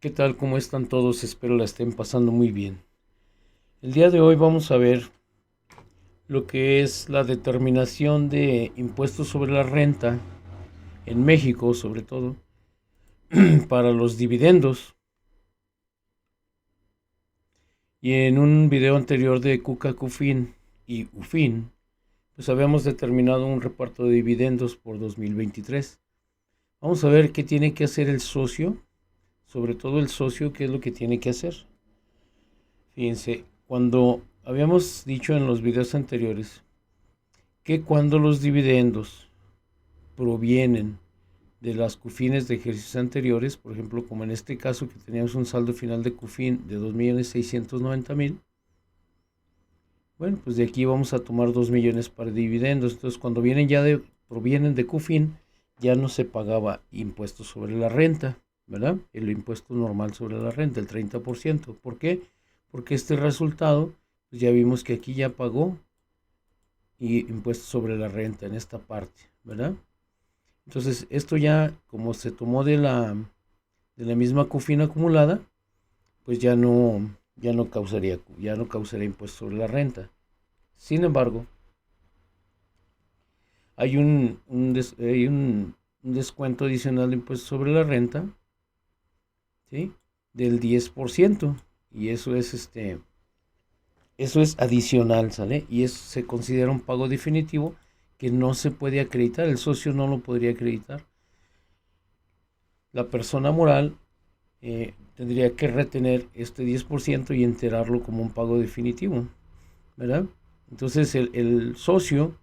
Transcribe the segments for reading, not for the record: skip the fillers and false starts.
¿Qué tal? ¿Cómo están todos? Espero la estén pasando muy bien. El día de hoy vamos a ver lo que es la determinación de impuestos sobre la renta en México, sobre todo, para los dividendos. Y en un video anterior de Kuka Kufin y Ufin, pues habíamos determinado un reparto de dividendos por 2023. Vamos a ver qué tiene que hacer el socio, sobre todo el socio, qué es lo que tiene que hacer. Fíjense, cuando habíamos dicho en los videos anteriores que cuando los dividendos provienen de las CUFINes de ejercicios anteriores, por ejemplo, como en este caso que teníamos un saldo final de CUFIN de 2.690.000, bueno, pues de aquí vamos a tomar 2 millones para dividendos. Entonces, cuando provienen de CUFIN, ya no se pagaba impuesto sobre la renta, ¿verdad? El impuesto normal sobre la renta, el 30%. ¿Por qué? Porque este resultado, pues ya vimos que aquí ya pagó y impuesto sobre la renta en esta parte, ¿verdad? Entonces, esto ya, como se tomó de la misma CUFIN acumulada, pues ya no causaría impuesto sobre la renta. Sin embargo, hay un descuento adicional de impuesto sobre la renta, ¿sí? Del 10%. Y eso es adicional, ¿sale? Y eso se considera un pago definitivo que no se puede acreditar, el socio no lo podría acreditar. La persona moral tendría que retener este 10% y enterarlo como un pago definitivo, ¿verdad? Entonces el socio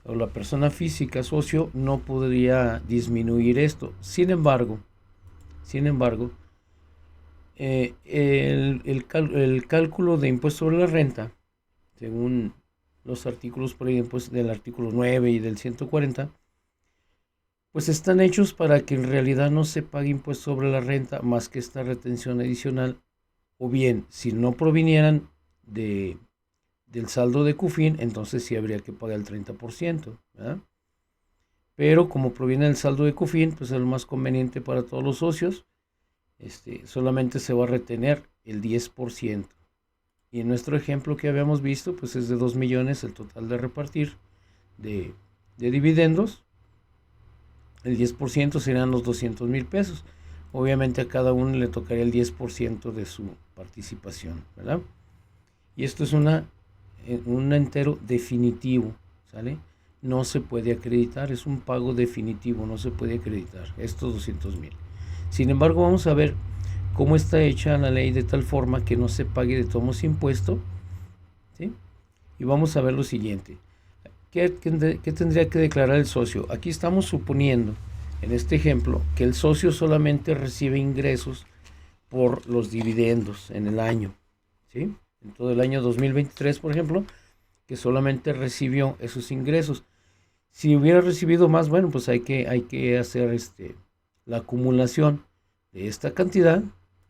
o la persona física socio no podría disminuir esto. Sin embargo, el cálculo de impuesto sobre la renta, según los artículos por ahí, pues, del artículo 9 y del 140, pues están hechos para que en realidad no se pague impuesto sobre la renta más que esta retención adicional, o bien, si no provinieran del saldo de CUFIN, entonces sí habría que pagar el 30%, ¿verdad? Pero como proviene del saldo de CUFIN, pues es lo más conveniente para todos los socios, solamente se va a retener el 10%. Y en nuestro ejemplo que habíamos visto, pues es de 2 millones el total de repartir de dividendos. El 10% serían los 200,000 pesos. Obviamente a cada uno le tocaría el 10% de su participación, ¿verdad? Y esto es un entero definitivo, ¿sale? No se puede acreditar, es un pago definitivo, no se puede acreditar estos 200,000. Sin embargo, vamos a ver cómo está hecha la ley de tal forma que no se pague de todos impuesto, ¿sí? Y vamos a ver lo siguiente. ¿Qué tendría que declarar el socio? Aquí estamos suponiendo, en este ejemplo, que el socio solamente recibe ingresos por los dividendos en el año, ¿sí? En todo el año 2023, por ejemplo, que solamente recibió esos ingresos. Si hubiera recibido más, bueno, pues hay que hacer la acumulación de esta cantidad,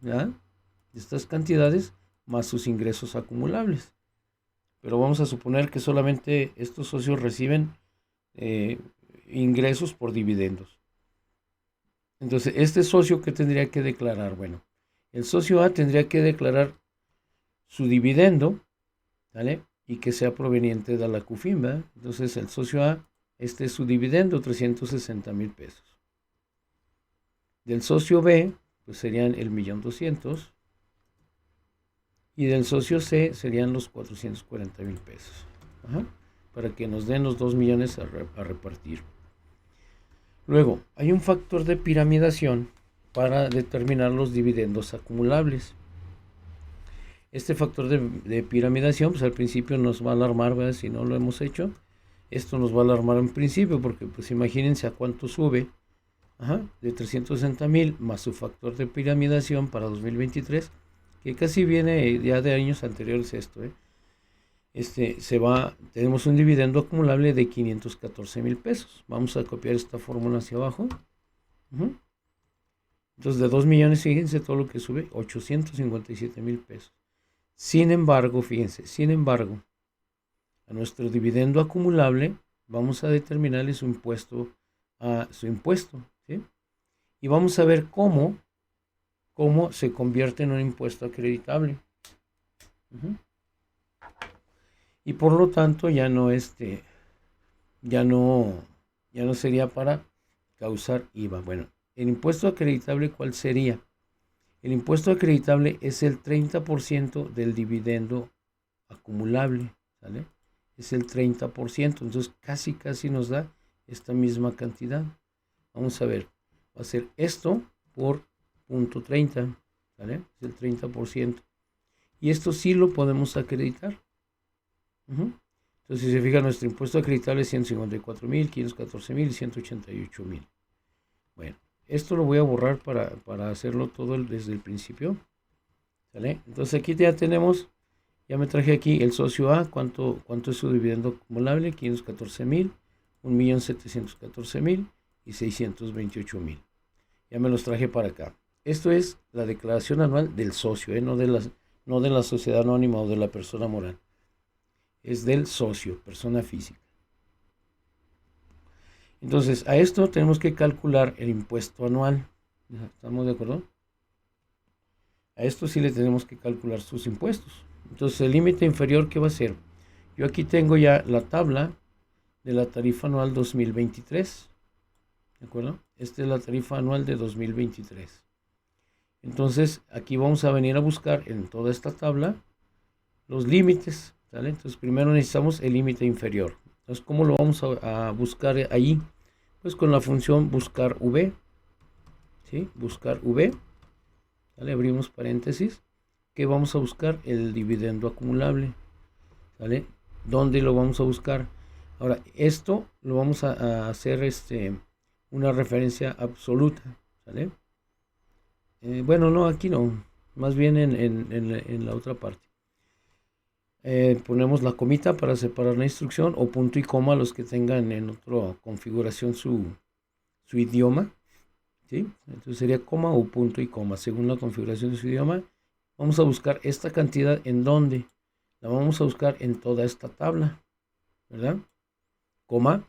¿ya? De estas cantidades más sus ingresos acumulables. Pero vamos a suponer que solamente estos socios reciben eh, ingresos por dividendos. Entonces, este socio, ¿qué tendría que declarar? Bueno, el socio A tendría que declarar su dividendo, ¿vale? Y que sea proveniente de la CUFIN, ¿verdad? Entonces, el socio A, este es su dividendo, 360,000 pesos. Del socio B, pues serían el 1,200,000. Y del socio C serían los 440,000 pesos. Ajá, para que nos den los 2 millones a repartir. Luego, hay un factor de piramidación para determinar los dividendos acumulables. Este factor de piramidación, pues al principio nos va a alarmar, ¿verdad? Si no lo hemos hecho. Esto nos va a alarmar en principio, porque pues imagínense a cuánto sube. Ajá, de 360,000 más su factor de piramidación para 2023, que casi viene ya de años anteriores a esto, ¿eh? Tenemos un dividendo acumulable de 514,000 pesos. Vamos a copiar esta fórmula hacia abajo. Ujú. Entonces, de 2 millones, fíjense todo lo que sube, 857,000 pesos. Sin embargo, a nuestro dividendo acumulable vamos a determinarle su impuesto, ¿sí? Y vamos a ver cómo cómo se convierte en un impuesto acreditable. Ujú. Y por lo tanto ya no, ya no sería para causar IVA. Bueno, el impuesto acreditable, ¿cuál sería? El impuesto acreditable es el 30% del dividendo acumulable, ¿sale? Es el 30%, entonces casi nos da esta misma cantidad. Vamos a ver, va a ser esto por punto 30, ¿vale? Es el 30%. Y esto sí lo podemos acreditar. Entonces, si se fija, nuestro impuesto acreditable es 154,000, 514,000 y 188,000. Bueno, esto lo voy a borrar para hacerlo todo desde el principio. ¿Sale? Entonces aquí ya tenemos, ya me traje aquí el socio A, cuánto es su dividendo acumulable, 514,000, 1,714,000 y 628,000. Ya me los traje para acá. Esto es la declaración anual del socio, no de la sociedad anónima o de la persona moral. Es del socio, persona física. Entonces, a esto tenemos que calcular el impuesto anual. ¿Estamos de acuerdo? A esto sí le tenemos que calcular sus impuestos. Entonces, el límite inferior, ¿qué va a ser? Yo aquí tengo ya la tabla de la tarifa anual 2023. ¿De acuerdo? Esta es la tarifa anual de 2023. Entonces, aquí vamos a venir a buscar en toda esta tabla los límites. ¿Sale? Entonces, primero necesitamos el límite inferior. Entonces, ¿cómo lo vamos a buscar ahí? Pues con la función buscar V. ¿Sí? Buscar V. ¿Sale? Abrimos paréntesis. Que vamos a buscar el dividendo acumulable. ¿Sale? ¿Dónde lo vamos a buscar? Ahora, esto lo vamos a hacer una referencia absoluta. ¿Sale? Bueno, no, aquí no. Más bien en la otra parte. Ponemos la comita para separar la instrucción o punto y coma los que tengan en otra configuración su idioma. ¿Sí? Entonces sería coma o punto y coma según la configuración de su idioma. Vamos a buscar esta cantidad en donde la vamos a buscar en toda esta tabla, ¿verdad? Coma.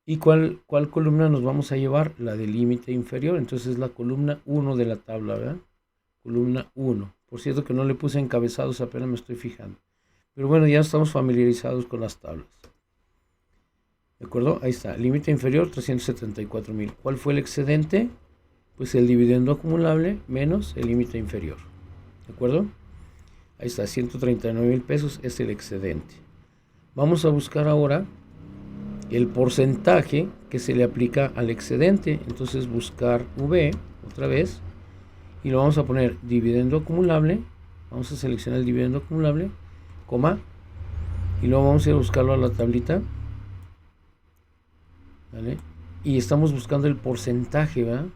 ¿Y cuál columna nos vamos a llevar? La del límite inferior. Entonces es la columna 1 de la tabla, ¿verdad? Columna 1. Por cierto que no le puse encabezados, apenas me estoy fijando. Pero bueno, ya estamos familiarizados con las tablas. ¿De acuerdo? Ahí está. Límite inferior, 374,000. ¿Cuál fue el excedente? Pues el dividendo acumulable menos el límite inferior. ¿De acuerdo? Ahí está, 139,000 pesos es el excedente. Vamos a buscar ahora el porcentaje que se le aplica al excedente. Entonces buscar V otra vez y lo vamos a poner dividendo acumulable. Vamos a seleccionar el dividendo acumulable, coma, y luego vamos a ir a buscarlo a la tablita. ¿Vale? Y estamos buscando el porcentaje, ¿verdad?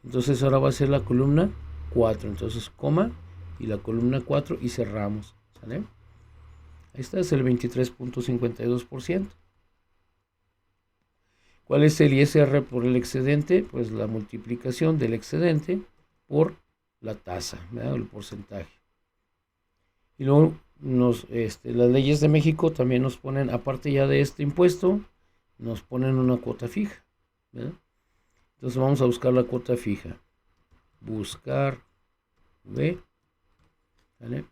Entonces ahora va a ser la columna 4. Entonces coma y la columna 4 y cerramos. ¿Sale? Ahí está, es el 23.52%. ¿Cuál es el ISR por el excedente? Pues la multiplicación del excedente por la tasa, ¿verdad? El porcentaje. Y luego las leyes de México también nos ponen, aparte ya de este impuesto, nos ponen una cuota fija, ¿verdad? Entonces vamos a buscar la cuota fija. Buscar V. ¿Vale?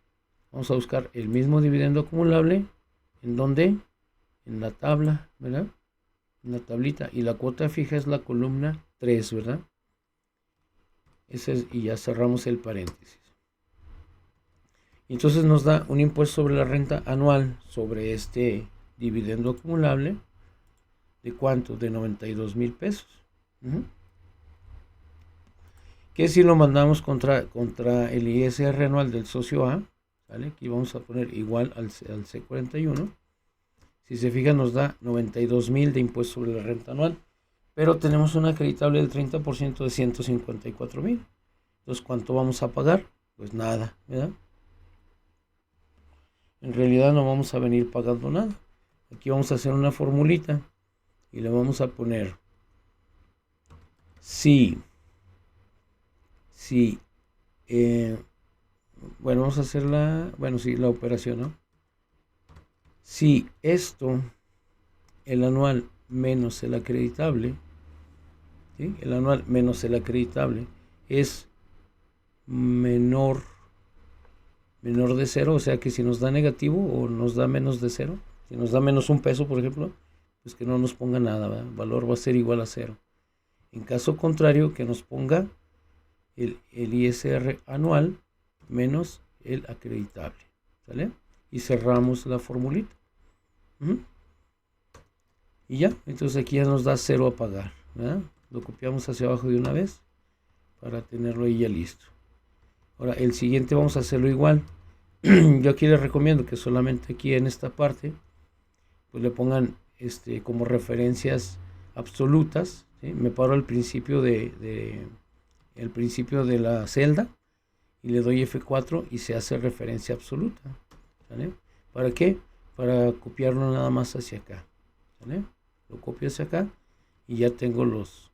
Vamos a buscar el mismo dividendo acumulable. ¿En dónde? En la tabla, ¿verdad? En la tablita. Y la cuota fija es la columna 3, ¿verdad? Y ya cerramos el paréntesis. Y entonces nos da un impuesto sobre la renta anual sobre este dividendo acumulable. ¿De cuánto? De 92,000 pesos. Que si lo mandamos contra el ISR anual del socio A, ¿vale? Aquí vamos a poner igual al C41. Si se fijan nos da 92,000 de impuesto sobre la renta anual, pero tenemos un acreditable del 30% de 154,000. Entonces, ¿cuánto vamos a pagar? Pues nada, ¿verdad? En realidad no vamos a venir pagando nada. Aquí vamos a hacer una formulita y le vamos a poner sí. Bueno, vamos a hacer la operación, ¿no? Si esto, el anual menos el acreditable, ¿sí? El anual menos el acreditable es menor de cero, o sea que si nos da negativo o nos da menos de cero, si nos da menos un peso, por ejemplo, pues que no nos ponga nada, ¿verdad? El valor va a ser igual a cero. En caso contrario, que nos ponga el ISR anual menos el acreditable, ¿sale? Y cerramos la formulita. Y ya, entonces aquí ya nos da cero a pagar, ¿verdad? Lo copiamos hacia abajo de una vez para tenerlo ahí ya listo. Ahora, el siguiente vamos a hacerlo igual. Yo aquí les recomiendo que solamente aquí en esta parte pues le pongan como referencias absolutas, ¿sí? Me paro al principio el principio de la celda y le doy F4 y se hace referencia absoluta, ¿vale? ¿Para qué? Para copiarlo nada más hacia acá, ¿vale? Lo copio hacia acá y ya tengo los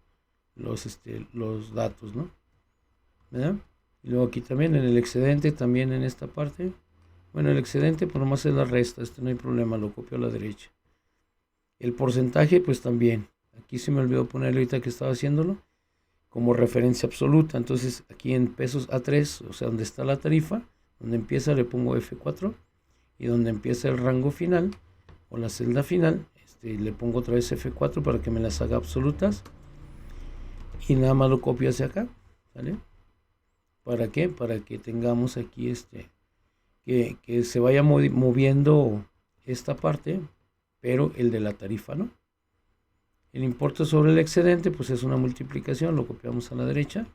datos, ¿no? ¿Verdad? Y luego aquí también en el excedente, también en esta parte, bueno, el excedente pues nomás es la resta, no hay problema, lo copio a la derecha. El porcentaje pues también, aquí se me olvidó ponerlo ahorita que estaba haciéndolo, como referencia absoluta. Entonces aquí en pesos A3, o sea, donde está la tarifa, donde empieza le pongo F4 y donde empieza el rango final o la celda final, le pongo otra vez F4 para que me las haga absolutas y nada más lo copio hacia acá, ¿vale? ¿Para qué? Para que tengamos aquí que se vaya moviendo esta parte, pero el de la tarifa no. El importe sobre el excedente pues es una multiplicación, lo copiamos a la derecha.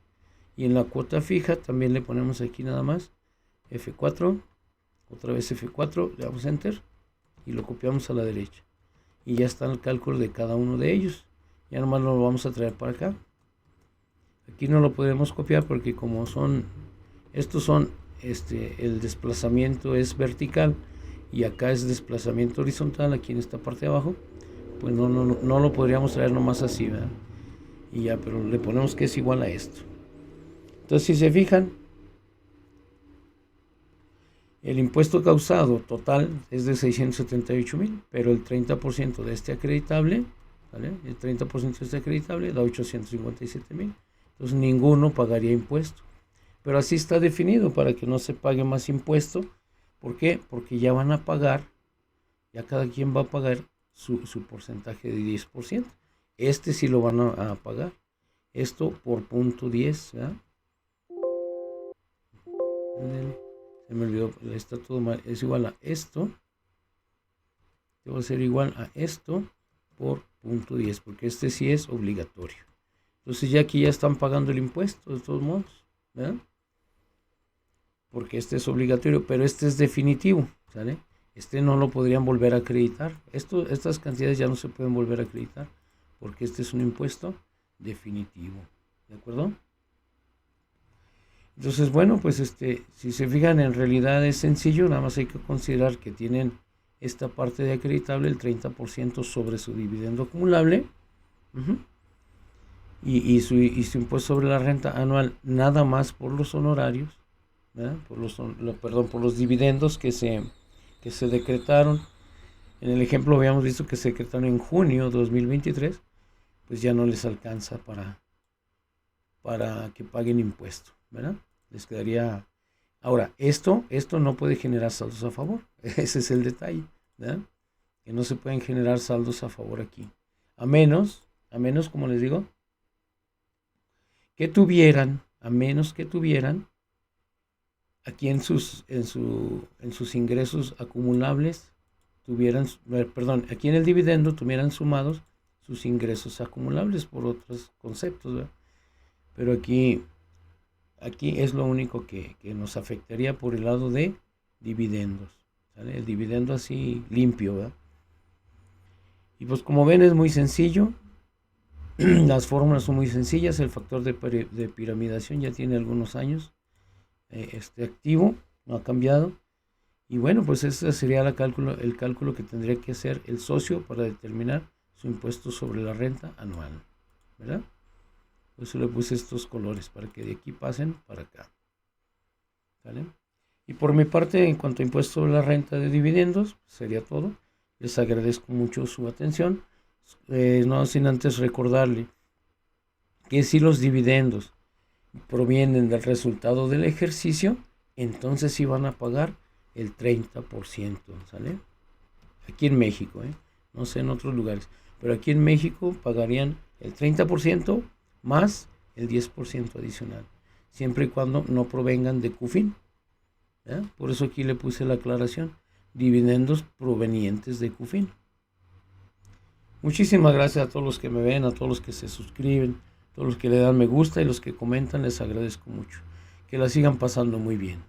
Y en la cuota fija también le ponemos aquí nada más F4, otra vez F4, le damos Enter y lo copiamos a la derecha. Y ya está el cálculo de cada uno de ellos. Ya nomás lo vamos a traer para acá. Aquí no lo podemos copiar porque como estos son, el desplazamiento es vertical y acá es desplazamiento horizontal, aquí en esta parte de abajo, pues no lo podríamos traer nomás así, ¿verdad? Y ya, pero le ponemos que es igual a esto. Entonces, si se fijan, el impuesto causado total es de 678,000, pero el 30% de este acreditable, ¿vale? El 30% de este acreditable da 857,000. Entonces ninguno pagaría impuesto. Pero así está definido para que no se pague más impuesto. ¿Por qué? Porque ya van a pagar, ya cada quien va a pagar su porcentaje de 10%. Sí lo van a pagar. Esto por punto 10, ¿verdad? Se me olvidó, está todo mal. Es igual a esto. Debe ser igual a esto por punto 10, porque sí es obligatorio. Entonces ya aquí ya están pagando el impuesto de todos modos, ¿verdad? Porque es obligatorio, pero es definitivo, ¿sale? No lo podrían volver a acreditar. Estas cantidades ya no se pueden volver a acreditar, porque es un impuesto definitivo, ¿de acuerdo? Entonces, bueno, pues si se fijan, en realidad es sencillo, nada más hay que considerar que tienen esta parte de acreditable, el 30% sobre su dividendo acumulable, y su impuesto sobre la renta anual nada más por los honorarios, ¿verdad? Por los dividendos que se decretaron. En el ejemplo habíamos visto que se decretaron en junio de 2023, pues ya no les alcanza para que paguen impuesto, ¿verdad? Les quedaría... Ahora, esto no puede generar saldos a favor. Ese es el detalle, ¿verdad? Que no se pueden generar saldos a favor aquí. A menos, como les digo, que tuvieran aquí en sus ingresos acumulables, aquí en el dividendo tuvieran sumados sus ingresos acumulables por otros conceptos, ¿verdad? Pero aquí es lo único que nos afectaría por el lado de dividendos, ¿sale? El dividendo así limpio, ¿verdad? Y pues como ven es muy sencillo. Las fórmulas son muy sencillas. El factor de piramidación ya tiene algunos años activo, no ha cambiado. Y bueno, pues ese sería el cálculo que tendría que hacer el socio para determinar su impuesto sobre la renta anual, ¿verdad? Por eso le puse estos colores para que de aquí pasen para acá, ¿vale? Y por mi parte, en cuanto a impuesto sobre la renta de dividendos, sería todo. Les agradezco mucho su atención. No sin antes recordarle que si los dividendos provienen del resultado del ejercicio, entonces sí van a pagar el 30%, ¿sale? Aquí en México, no sé en otros lugares, pero aquí en México pagarían el 30% más el 10% adicional, siempre y cuando no provengan de CUFIN. Por eso aquí le puse la aclaración, dividendos provenientes de CUFIN. Muchísimas gracias a todos los que me ven, a todos los que se suscriben, a todos los que le dan me gusta y los que comentan, les agradezco mucho. Que la sigan pasando muy bien.